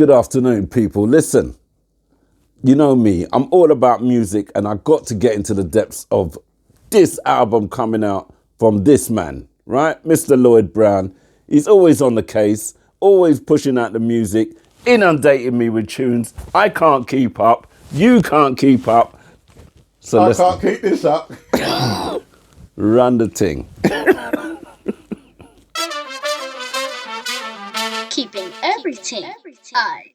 good afternoon, people. Listen, you know me, I'm all about music, and I got to get into the depths of this album coming out from this man, right? Mr. Lloyd Brown. He's always on the case, always pushing out the music, inundating me with tunes. I can't keep up. You can't keep up. So I can't keep this up. Run the ting. Keeping everything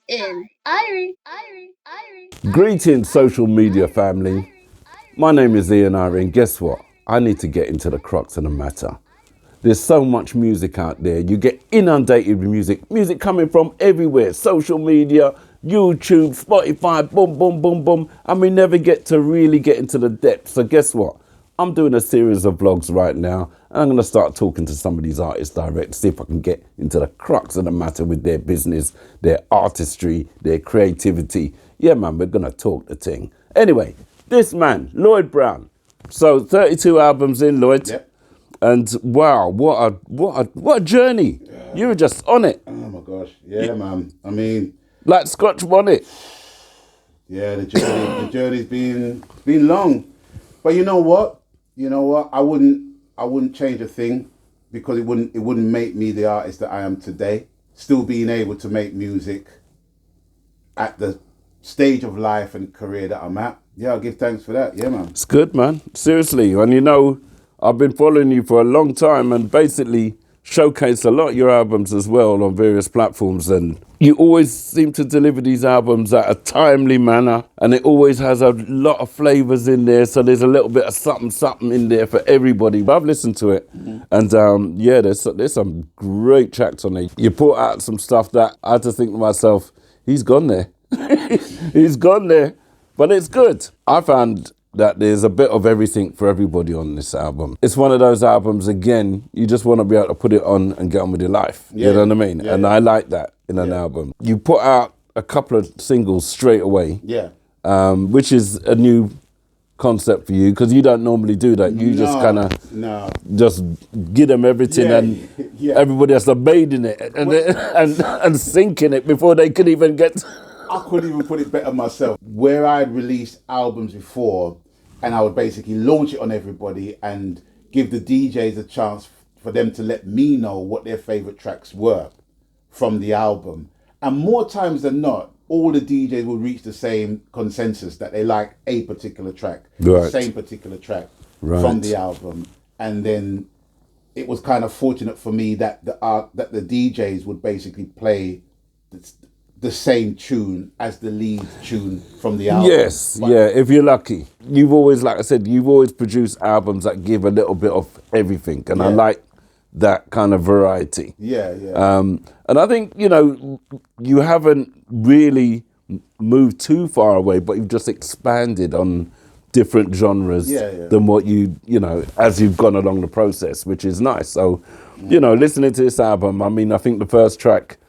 in Irie. Greetings, social media family. My name is Irie, and guess what? I need to get into the crux of the matter. There's so much music out there. You get inundated with music coming from everywhere. Social media, YouTube, Spotify, boom, boom, boom, boom. And we never get to really get into the depths. So guess what? I'm doing a series of vlogs right now, and I'm going to start talking to some of these artists direct, see if I can get into the crux of the matter with their business, their artistry, their creativity. Yeah, man, we're going to talk the thing. Anyway, this man, Lloyd Brown. So 32 albums in, Lloyd. Yep. And wow, what a journey. Yeah. You were just on it. Oh my gosh. Yeah, man. I mean, like Scotch bonnet. Yeah, the journey's been long. But you know what? I wouldn't change a thing, because it wouldn't make me the artist that I am today. Still being able to make music at the stage of life and career that I'm at. Yeah, I'll give thanks for that. Yeah, man. It's good, man. Seriously. And I've been following you for a long time and basically showcase a lot of your albums as well on various platforms. And you always seem to deliver these albums at a timely manner, and it always has a lot of flavors in there. So there's a little bit of something in there for everybody. But I've listened to it, and there's some great tracks on there. You put out some stuff that I had to think to myself, he's gone there. He's gone there, but it's good. I found that there's a bit of everything for everybody on this album. It's one of those albums, again, you just want to be able to put it on and get on with your life. Yeah. You know what I mean? Yeah, and I like that in an album. You put out a couple of singles straight away. Yeah. Which is a new concept for you, because you don't normally do that. You just kind of just give them everything, and everybody has to bathe in it and sink in it before they could even get... I couldn't even put it better myself. Where I had released albums before, and I would basically launch it on everybody and give the DJs a chance for them to let me know what their favourite tracks were from the album. And more times than not, all the DJs would reach the same consensus that they like a particular track, the same particular track from the album. And then it was kind of fortunate for me that the DJs would basically play the same tune as the lead tune from the album. Yes, if you're lucky. You've always, like I said, you've always produced albums that give a little bit of everything, and I like that kind of variety. Yeah. And I think, you haven't really moved too far away, but you've just expanded on different genres than what as you've gone along the process, which is nice. So, listening to this album, I mean, I think the first track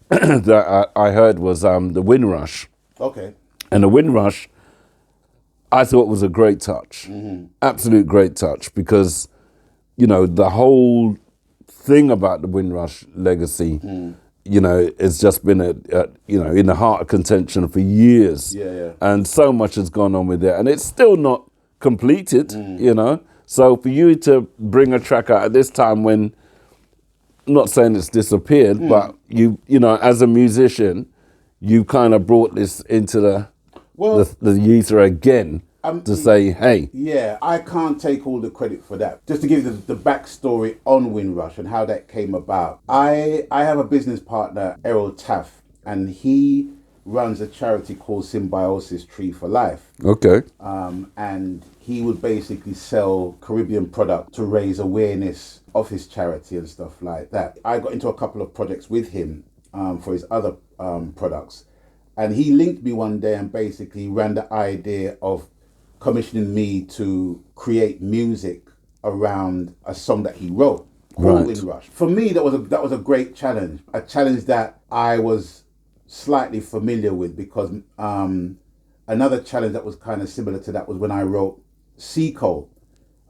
that I heard was the Windrush. Okay. And the Windrush, I thought was a great touch. Absolute great touch, because, the whole thing about the Windrush legacy, it's just been in the heart of contention for years. Yeah. And so much has gone on with it, and it's still not completed, So for you to bring a track out at this time when, I'm not saying it's disappeared, but you as a musician, you kind of brought this into the ether again to say, hey. Yeah, I can't take all the credit for that. Just to give you the backstory on Windrush and how that came about. I have a business partner, Errol Taff, and he runs a charity called Symbiosis Tree for Life. Okay. And he would basically sell Caribbean product to raise awareness of his charity and stuff like that. I got into a couple of projects with him for his other products, and he linked me one day and basically ran the idea of commissioning me to create music around a song that he wrote called Windrush. For me, that was a great challenge, a challenge that I was slightly familiar with, because another challenge that was kind of similar to that was when I wrote Seacole,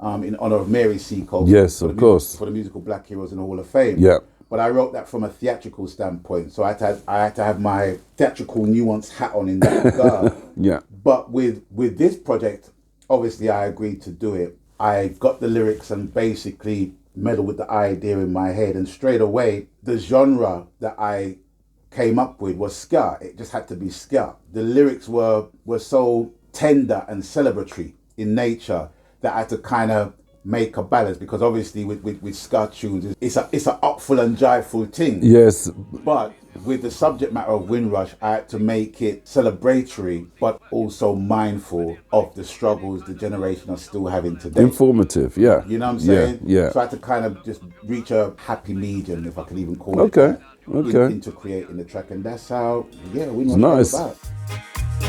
in honor of Mary Seacole. Yes, of course. For the musical Black Heroes in the Hall of Fame. Yeah. but I wrote that from a theatrical standpoint. So I had to have my theatrical nuance hat on in that regard. Yeah. But with this project, obviously I agreed to do it. I got the lyrics and basically meddled with the idea in my head, and straight away the genre that I came up with was ska. It just had to be ska. The lyrics were so tender and celebratory in nature that I had to kind of make a balance, because obviously with ska tunes, it's a upful and jiveful thing. Yes. But with the subject matter of Windrush, I had to make it celebratory, but also mindful of the struggles the generation are still having today. Informative, yeah. You know what I'm saying? Yeah. So I had to kind of just reach a happy medium, if I can even call it Okay. that, into creating the track. And that's how, Windrush nice. came about.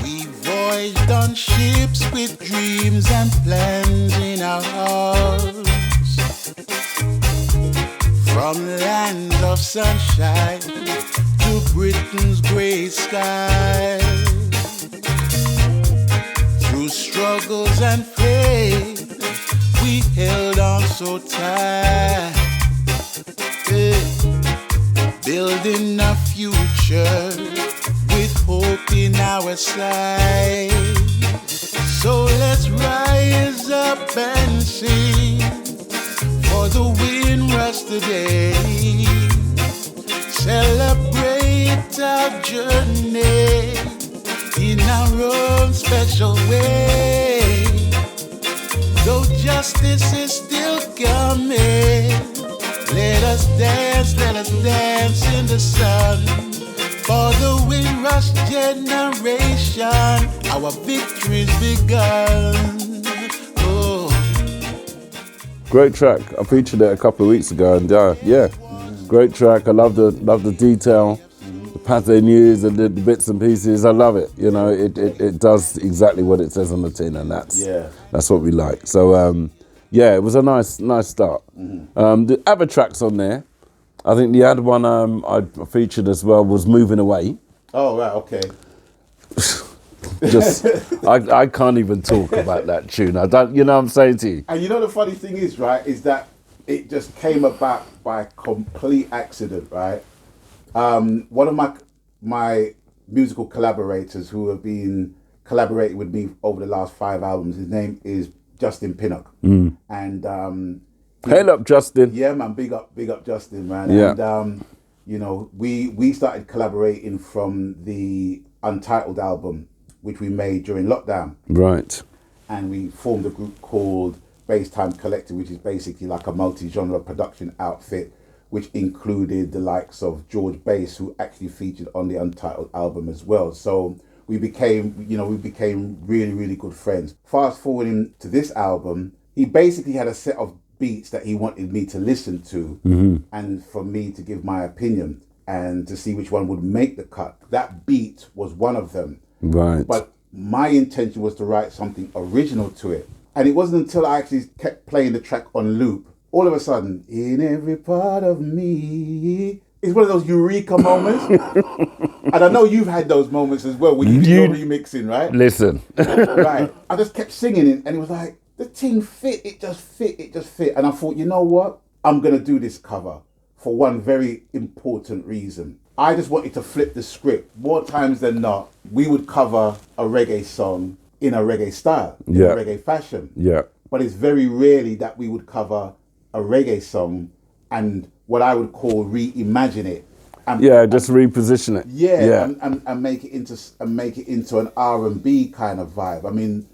We voyaged on ships with dreams and plans in our hearts, from lands of sunshine to Britain's grey sky. Through struggles and pain, we held on so tight, building a future with hope in our sight. So let's rise up and sing for the Windrush today. Celebrate our journey in our own special way. Though justice is still coming, let us dance in the sun. For the Windrush generation, our victory's begun. Oh. Great track. I featured it a couple of weeks ago, and great track. I love the detail, the patterns and the bits and pieces. I love it. You know, it does exactly what it says on the tin, and that's what we like. So it was a nice start. The other tracks on there, I think the other one I featured as well was Moving Away. Oh, right, okay. I can't even talk about that tune. I don't, you know what I'm saying to you? And you know the funny thing is, right, is that it just came about by complete accident, right? One of my musical collaborators who have been collaborating with me over the last 5 albums, his name is Justin Pinnock. And hail up, Justin. Yeah, man, big up Justin, man. Yeah. And we started collaborating from the Untitled album, which we made during lockdown. Right. And we formed a group called Bass Time Collective, which is basically like a multi-genre production outfit, which included the likes of George Bass, who actually featured on the Untitled album as well. So we became really, really good friends. Fast forwarding to this album, he basically had a set of beats that he wanted me to listen to, and for me to give my opinion and to see which one would make the cut. That beat was one of them. Right. But my intention was to write something original to it. And it wasn't until I actually kept playing the track on loop, all of a sudden, in every part of me. It's one of those eureka moments. And I know you've had those moments as well when you're remixing, right? Listen. Right. I just kept singing it, and it was like, the thing fit. It just fit. And I thought, you know what? I'm going to do this cover for one very important reason. I just wanted to flip the script. More times than not, we would cover a reggae song in a reggae style, in a reggae fashion. Yeah. But it's very rarely that we would cover a reggae song and what I would call reimagine it. And, just reposition it. Yeah. And make it into an R&B kind of vibe. I mean,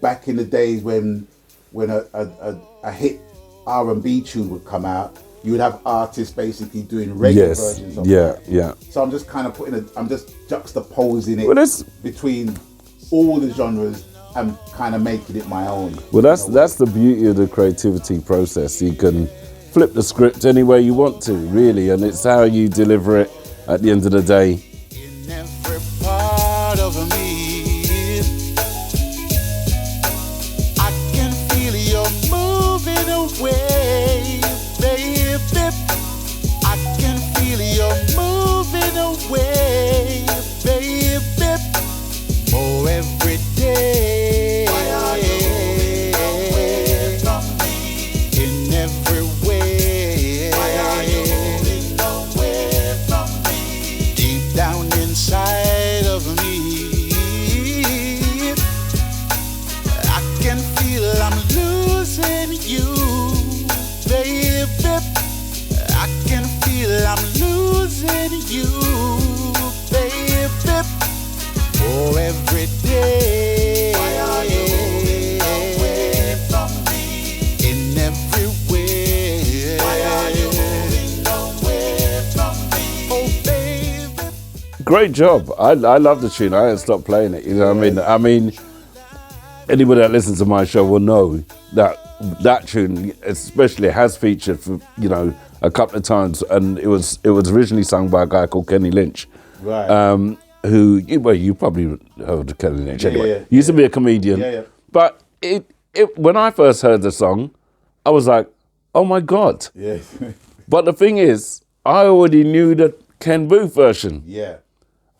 back in the days when a hit R&B tune would come out, you would have artists basically doing reggae versions of it. Yeah. So I'm just kind of I'm just juxtaposing it between all the genres and kind of making it my own. Well, that's the beauty of the creativity process. You can flip the script any way you want to, really, and it's how you deliver it at the end of the day. In every part of me, I can feel you moving away, baby. I can feel you moving away, baby. Oh, every day. Why are you moving away from me? In every way. Why are you moving great job. I love the tune. I ain't stopped playing it. You know what I mean? I mean, anybody that listens to my show will know that tune, especially, has featured for, you know, a couple of times, and it was originally sung by a guy called Kenny Lynch. Right. Who, well, you probably heard of Kenny Lynch anyway. Yeah. He used to be a comedian. Yeah. But it when I first heard the song, I was like, oh my God. Yeah. But the thing is, I already knew the Ken Booth version. Yeah.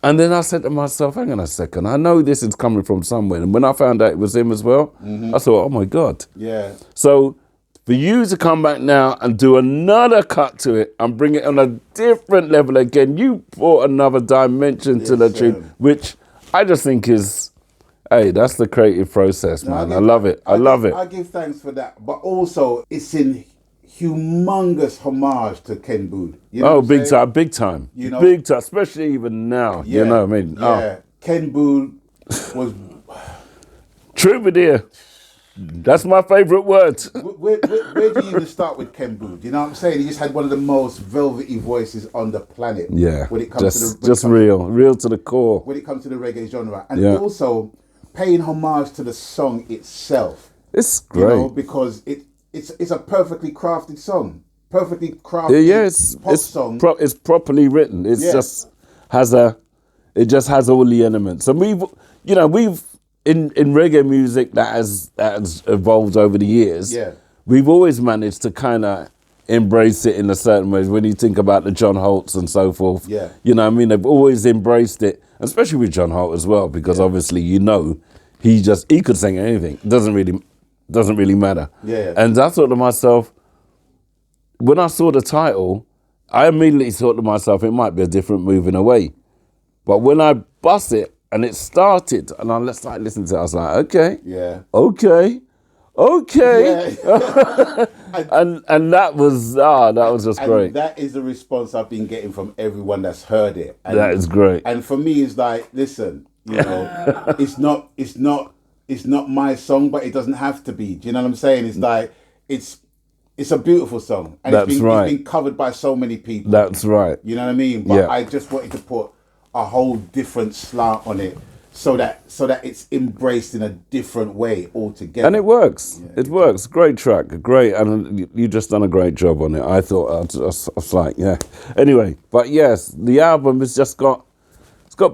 And then I said to myself, hang on a second, I know this is coming from somewhere. And when I found out it was him as well, I thought, oh my God. Yeah. So for you to come back now and do another cut to it and bring it on a different level again, you brought another dimension to the tune, which I just think is, hey, that's the creative process, man. I love it. I love it. I give thanks for that. But also, it's in humongous homage to Ken Booth. You know big time. You know? Big time, especially even now. Yeah, you know what I mean? Yeah. Ken Booth was... Troubadour. That's my favourite word. Where do you even start with Ken Booth? You know what I'm saying? He just had one of the most velvety voices on the planet. Yeah. When it comes real to the core. When it comes to the reggae genre. And also paying homage to the song itself. It's great. You know, because it's a perfectly crafted song. Perfectly crafted pop song. It's properly written. It just has all the elements. And we've in reggae music that has evolved over the years, we've always managed to kind of embrace it in a certain way. When you think about the John Holts and so forth, you know what I mean? They've always embraced it, especially with John Holt as well, because obviously, you know, he could sing anything. It doesn't really matter. Yeah. And I thought to myself, when I saw the title, I immediately thought to myself, it might be a different Moving Away. But when I bust it, and it started, and I started listening to it, I was like, okay. Yeah. Okay. Yeah. and that was just great. That is the response I've been getting from everyone that's heard it. And, that is great. And for me, it's like, listen, you know, it's not my song, but it doesn't have to be. Do you know what I'm saying? It's like, it's a beautiful song. And it's been covered by so many people. That's right. You know what I mean? But I just wanted to put a whole different slant on it so that it's embraced in a different way altogether. And it works. It works. Great track. Great. And you just done a great job on it. I thought, I was like, yeah. Anyway, but yes, the album has just got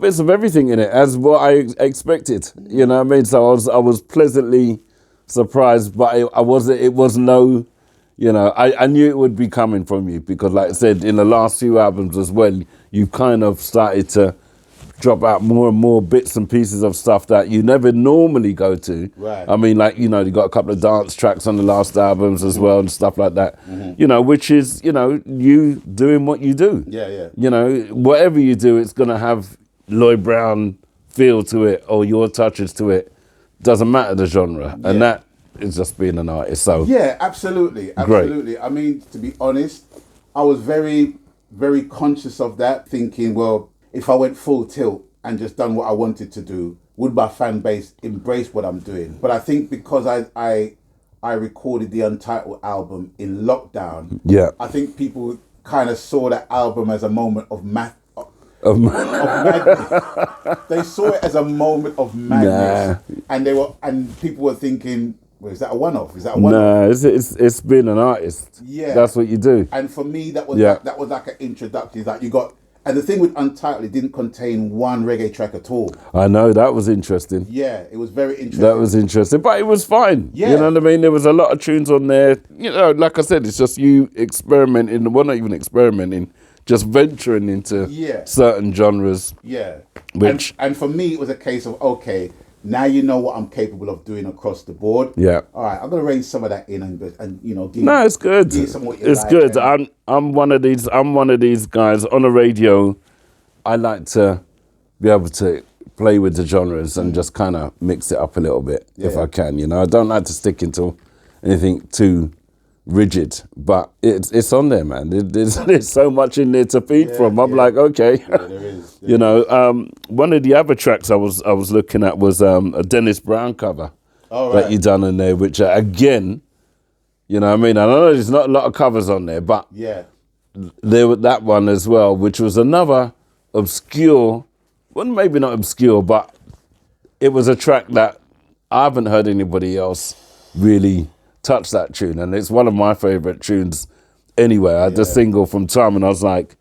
bits of everything in it, as what I expected. You know what I mean? So I was pleasantly surprised, but it was no, you know, I knew it would be coming from you, because like I said, in the last few albums as well, you kind of started to drop out more and more bits and pieces of stuff that you never normally go to. Right. I mean, like, you know, you got a couple of dance tracks on the last albums as well and stuff like that, you know, which is, you know, you doing what you do. Yeah. You know, whatever you do, it's going to have Lloyd Brown feel to it or your touches to it. Doesn't matter the genre. And that is just being an artist. So yeah, absolutely. Great. I mean, to be honest, I was very, very conscious of that, thinking, well, if I went full tilt and just done what I wanted to do, would my fan base embrace what I'm doing? But I think because I recorded the Untitled album in lockdown, I think people kind of saw that album as a moment of madness. They saw it as a moment of madness, and people were thinking, well, is that a one-off? Is that a one-off? No, it's being an artist. Yeah, that's what you do. And for me, that was like an introductory. That you got. And the thing with Untitled, it didn't contain one reggae track at all. I know, that was interesting. Yeah, it was very interesting. That was interesting, but it was fine. Yeah. You know what I mean? There was a lot of tunes on there. You know, like I said, it's just you experimenting. Well, not even experimenting, just venturing into certain genres. Yeah. Which and for me, it was a case of, okay, now you know what I'm capable of doing across the board. Yeah. All right, I'm gonna rein some of that in and you know. No, it's good. It's good. I'm one of these guys on the radio. I like to be able to play with the genres and just kind of mix it up a little bit if I can. You know, I don't like to stick into anything too rigid, but it's on there, man. There's so much in there to feed from. I'm like, okay. Yeah, there is. You know, one of the other tracks I was looking at was a Dennis Brown cover that you done in there, which again, you know what I mean? I know there's not a lot of covers on there, but there was that one as well, which was another obscure, well, maybe not obscure, but it was a track that I haven't heard anybody else really touch that tune. And it's one of my favorite tunes anyway. I had the single from Tom and I was like,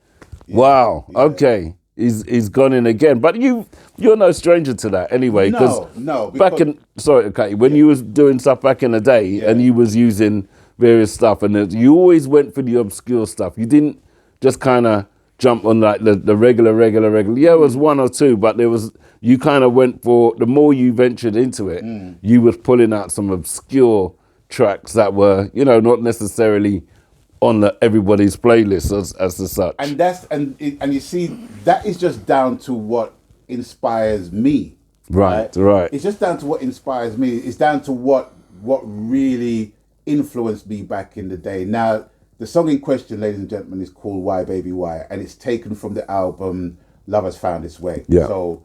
wow, okay, he's gone in again. But you're no stranger to that anyway. No, back in, sorry, okay, when you was doing stuff back in the day and you was using various stuff and you always went for the obscure stuff. You didn't just kind of jump on like the regular. Yeah, it was one or two, but you kind of went for, the more you ventured into it, you was pulling out some obscure tracks that were, not necessarily on everybody's playlist as such. And you see, that is just down to what inspires me. Right. It's just down to what inspires me. It's down to what really influenced me back in the day. Now, the song in question, ladies and gentlemen, is called Why Baby Why, and it's taken from the album Love Has Found Its Way. Yeah. So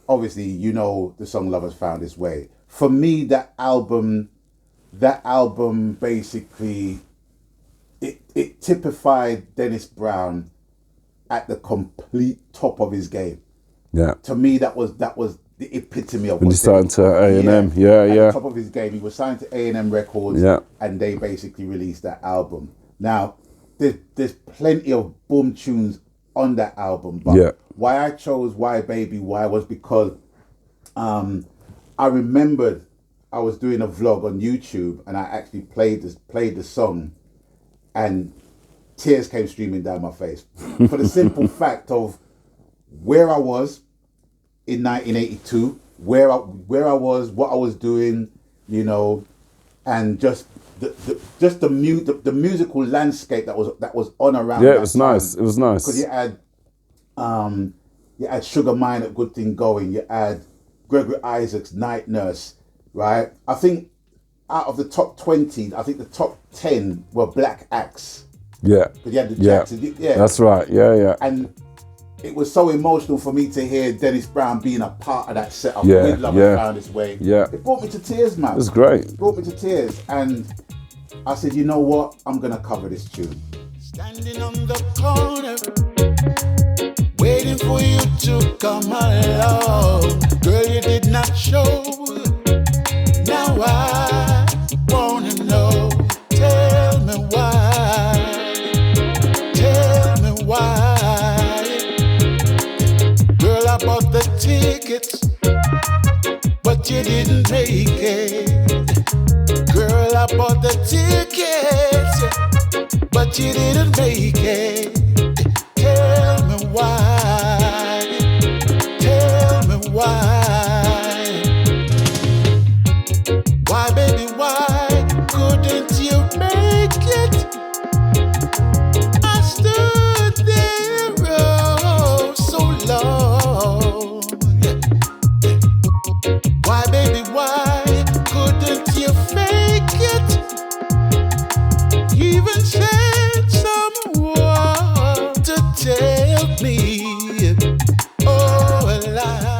obviously the song Love Has Found Its Way. For me, that album basically it typified Dennis Brown at the complete top of his game. Yeah. To me, that was the epitome of when he signed to A&M. Yeah. At the top of his game. He was signed to A&M Records, and they basically released that album. Now, there's plenty of boom tunes on that album, but why I chose Why Baby Why was because I remembered I was doing a vlog on YouTube and I actually played the song, and tears came streaming down my face for the simple fact of where I was in 1982, where I was, what I was doing, and just the musical landscape that was on around. Yeah, it was nice. It was nice because you had Sugar Minott, Good Thing Going. You had Gregory Isaacs, Night Nurse. Right. I think out of the top 20, I think the top 10 were black acts. Yeah. Because you had the Jackson. Yeah. That's right. Yeah. And it was so emotional for me to hear Dennis Brown being a part of that setup with Love Has Found Its Way. Yeah. It brought me to tears, man. It was great. It brought me to tears. And I said, you know what? I'm going to cover this tune. Standing on the corner, waiting for you to come along. Girl, you did not show. Now I wanna know. Tell me why. Tell me why. Girl, I bought the tickets, but you didn't make it. Girl, I bought the tickets, but you didn't make it. Tell me why. Tell me why. Why, baby, why couldn't you make it? I stood there so long. Why, baby, why couldn't you fake it? Even send someone to tell me, oh, a lie.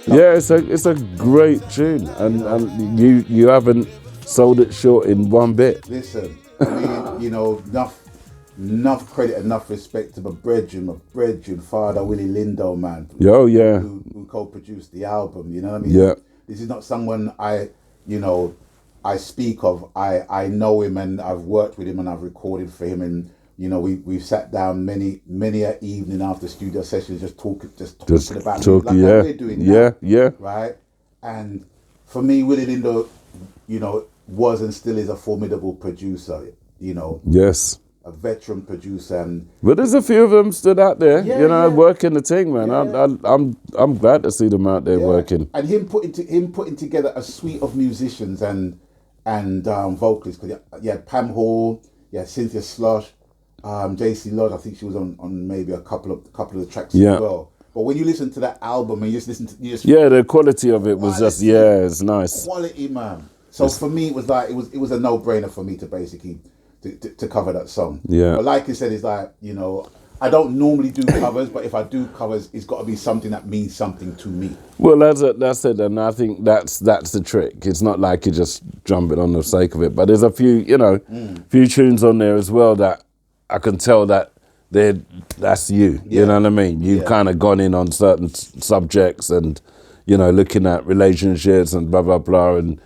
Yeah, it's a great tune, and you haven't sold it short in one bit. Listen, I mean, enough credit, enough respect to my brethren, Father Willie Lindo, man. Oh yeah. Who co-produced the album, you know what I mean? Yeah. This is not someone I speak of. I know him and I've worked with him and I've recorded for him, and we've sat down many a evening after studio sessions just talking about music, like how we're doing now. Yeah. Right? And for me, Willie Lindo, was and still is a formidable producer, Yes. a veteran producer. And But there's a few of them stood out there, working the thing, man. Yeah. I'm glad to see them out there working. And him putting together a suite of musicians and vocalists. Because you had Pam Hall, you had Cynthia Slosh, JC Lodge. I think she was on maybe a couple of the tracks as well. But when you listen to that album and you just listen to the quality of it was just it's nice. Quality, man. So for me, it was like it was a no-brainer for me to basically to cover that song. Yeah. But like you said, it's like I don't normally do covers, but if I do covers, it's got to be something that means something to me. Well, that's it, and I think that's the trick. It's not like you just jump it on the sake of it, but there's a few few tunes on there as well that I can tell that that's you. You know what I mean? You've kind of gone in on certain subjects and, you know, looking at relationships and blah, blah, blah. And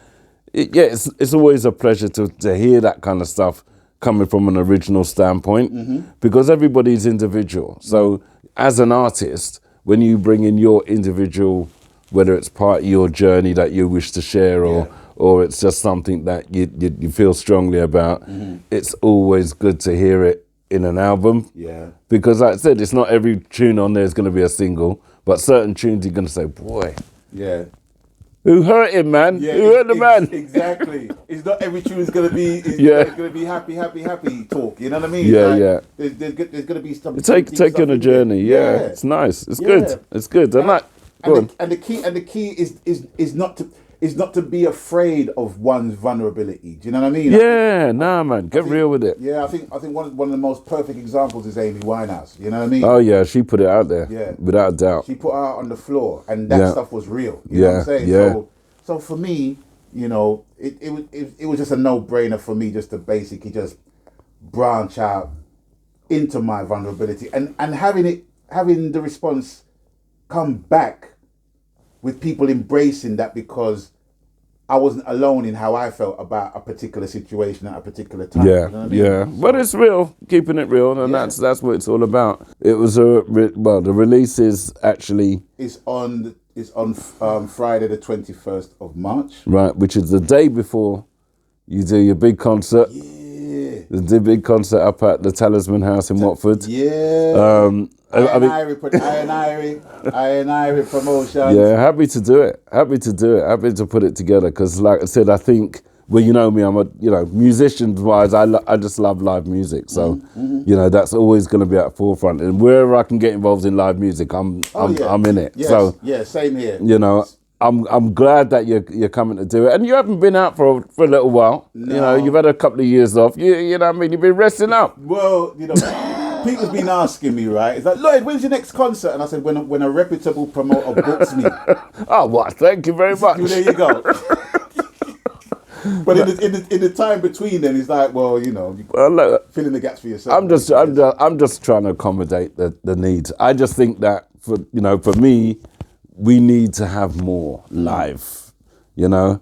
it's always a pleasure to hear that kind of stuff coming from an original standpoint because everybody's individual. So as an artist, when you bring in your individual, whether it's part of your journey that you wish to share or it's just something that you feel strongly about, it's always good to hear it in an album. Yeah. Because like I said, it's not every tune on there is going to be a single, but certain tunes you're going to say, boy. Yeah. Who hurt him, man? Yeah, Who hurt the man? Exactly. It's not every tune is going to be. It's going to be happy talk. You know what I mean? Yeah, like, There's going to be stuff. Take on a journey. Yeah. It's nice. It's good. It's good. And the key is not to be afraid of one's vulnerability. Do you know what I mean? Man. Get real with it. Yeah, I think one of the most perfect examples is Amy Winehouse. You know what I mean? Oh yeah, she put it out there. Yeah, without a doubt. She put it out on the floor, and that stuff was real. You know what I'm saying? Yeah. So for me, you know, it was just a no-brainer for me just to basically just branch out into my vulnerability and having the response come back with people embracing that because I wasn't alone in how I felt about a particular situation at a particular time. Yeah, you know what I mean? But it's real, keeping it real, and that's what it's all about. It was the release is actually it's on Friday the 21st of March. Right, which is the day before you do your big concert. Yeah. The big concert up at the Talisman House in Watford. Yeah. Irie Promotions. Yeah, happy to do it. Happy to put it together because, like I said, I think, well, you know me, I'm musicians-wise, I just love live music. So, you know, that's always going to be at the forefront. And wherever I can get involved in live music, I'm in it. Yes. So, same here. You know, I'm glad that you're coming to do it. And you haven't been out for a little while. No. You know, you've had a couple of years off. You know what I mean? You've been resting up. Well, you know... People's been asking me, right? It's like, Lloyd, when's your next concert? And I said, when a reputable promoter books me. Oh, well, thank you very much. There you go. But in the time between then, it's like, well, you know, fill in the gaps for yourself. I'm just trying to accommodate the needs. I just think that for me, we need to have more live. You know,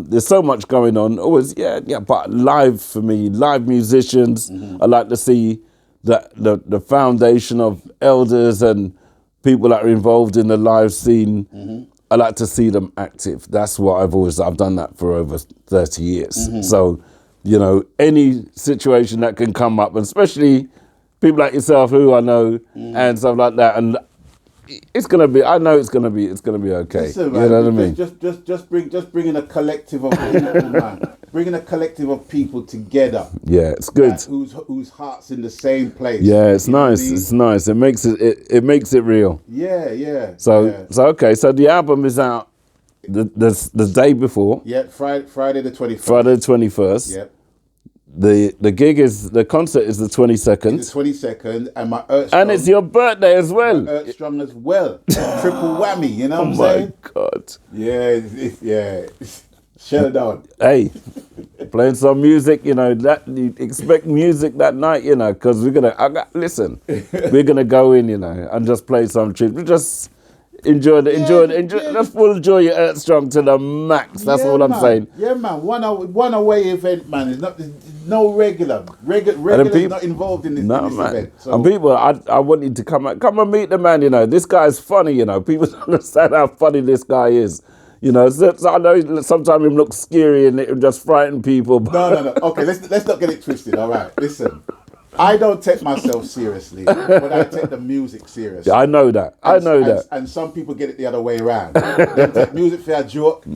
there's so much going on. Always, but live for me, live musicians. I like to see the foundation of elders and people that are involved in the live scene. I like to see them active. That's what I've done that for over 30 years. So, you know, any situation that can come up, and especially people like yourself who I know and stuff like that, and it's gonna be okay. Listen, man, you know what I mean? Just bringing a collective of people, man. Bringing a collective of people together. Yeah, it's good. Whose hearts in the same place. Yeah, it's nice. I mean? It's nice. It makes it real. Yeah. So okay. So the album is out the day before. Yeah, Friday the 21st. Friday the 21st. Yep. The concert is the 22nd. It's the 22nd, and my Earth and it's your birthday as well. Earth Strong as well. Triple whammy. You know what I'm saying? Oh my God. Yeah. Shut it down. Hey, playing some music, you know, that you expect music that night, you know, because we're gonna go in, you know, and just play some tunes. We just enjoy. Just full joy your Earth Strong to the max. That's all I'm saying. Yeah, man. One away event, man. There's no regular is not involved in this event. So. And people, I want you to come and meet the man. You know, this guy's funny. You know, people don't understand how funny this guy is. You know, so I know sometimes him looks scary and it just frighten people. No. Okay, let's not get it twisted. All right, listen. I don't take myself seriously, but I take the music seriously. I know that. And some people get it the other way around. They take music for a joke,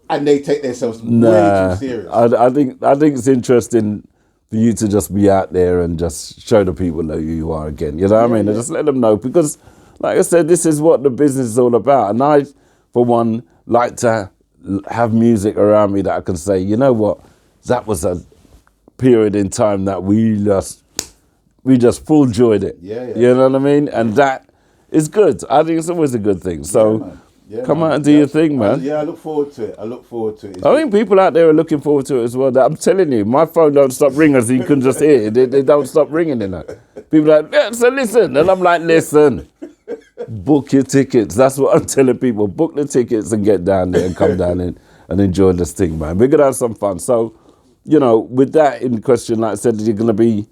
and they take themselves way too serious. I think it's interesting for you to just be out there and just show the people who you are again. You know what I mean? And just let them know, because, like I said, this is what the business is all about. And I, for one, like to have music around me that I can say, you know what, that was a period in time that we just full joyed it. Yeah. You know what I mean? And that is good. I think it's always a good thing. So come out and do your thing, man. I look forward to it. I think people out there are looking forward to it as well. I'm telling you, my phone don't stop ringing, so you can just hear it. They don't stop ringing, you know. People are like, yeah, so listen. And I'm like, listen, book your tickets. That's what I'm telling people. Book the tickets and get down there and come down and enjoy this thing, man. We're going to have some fun. So, you know, with that in question, like I said, you're going to be,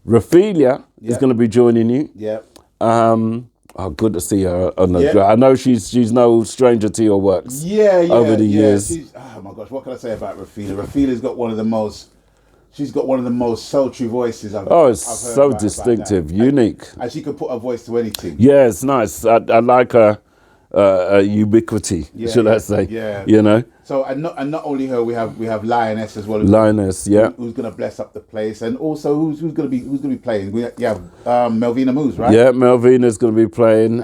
Raphaelia is going to be joining you. Yeah. Oh, good to see her on the I know she's no stranger to your works. Over the years. Oh my gosh, what can I say about Raphaelia? Raphaelia's got one of the most. She's got one of the most sultry voices I've heard. So distinctive, unique. And she can put her voice to anything. Yeah, it's nice. I like her ubiquity, should I say? Yeah. You know. So and not only her, we have Lioness as well. Lioness, who's going to bless up the place, and also who's going to be playing? We have Melvina Moose, right? Yeah, Melvina's going to be playing.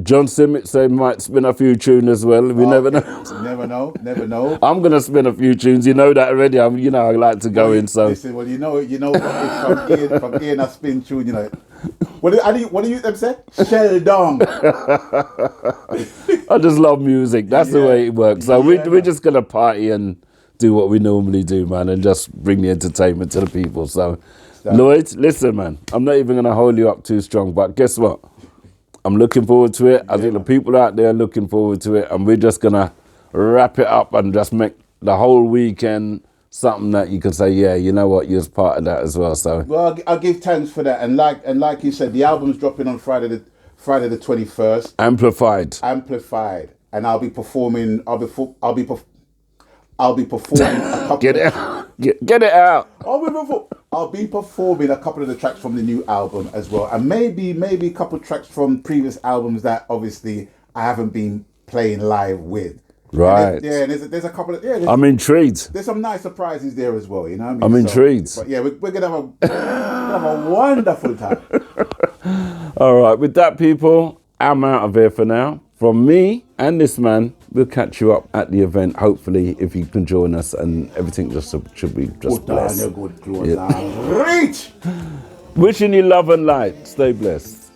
John Simmet might spin a few tunes as well. We never know. Never know. I'm going to spin a few tunes. You know that already. I like to go in. So listen, well, you know, from Ian, I spin tune. You know, what do you them say? Shell down. I just love music. That's the way it works. So we're just going to party and do what we normally do, man, and just bring the entertainment to the people. So, Lloyd, listen, man, I'm not even going to hold you up too strong, but guess what? I'm looking forward to it. I think the people out there are looking forward to it, and we're just going to wrap it up and just make the whole weekend something that you can say, yeah, you know what, you're part of that as well. So, well, I'll give thanks for that, and like you said, the album's dropping on Friday the 21st. Amplified, and I'll be performing. I'll be performing a couple. Get it out. Get it out. I'll be performing a couple of the tracks from the new album as well, and maybe a couple of tracks from previous albums that obviously I haven't been playing live with. Right. And there's a couple of I'm intrigued. There's some nice surprises there as well. You know what I mean? I'm intrigued. But yeah, we're gonna have a wonderful time. All right. With that, people, I'm out of here for now. From me and this man, we'll catch you up at the event. Hopefully, if you can join us, and everything just should be just blessed. Reach. Wishing you love and light. Stay blessed.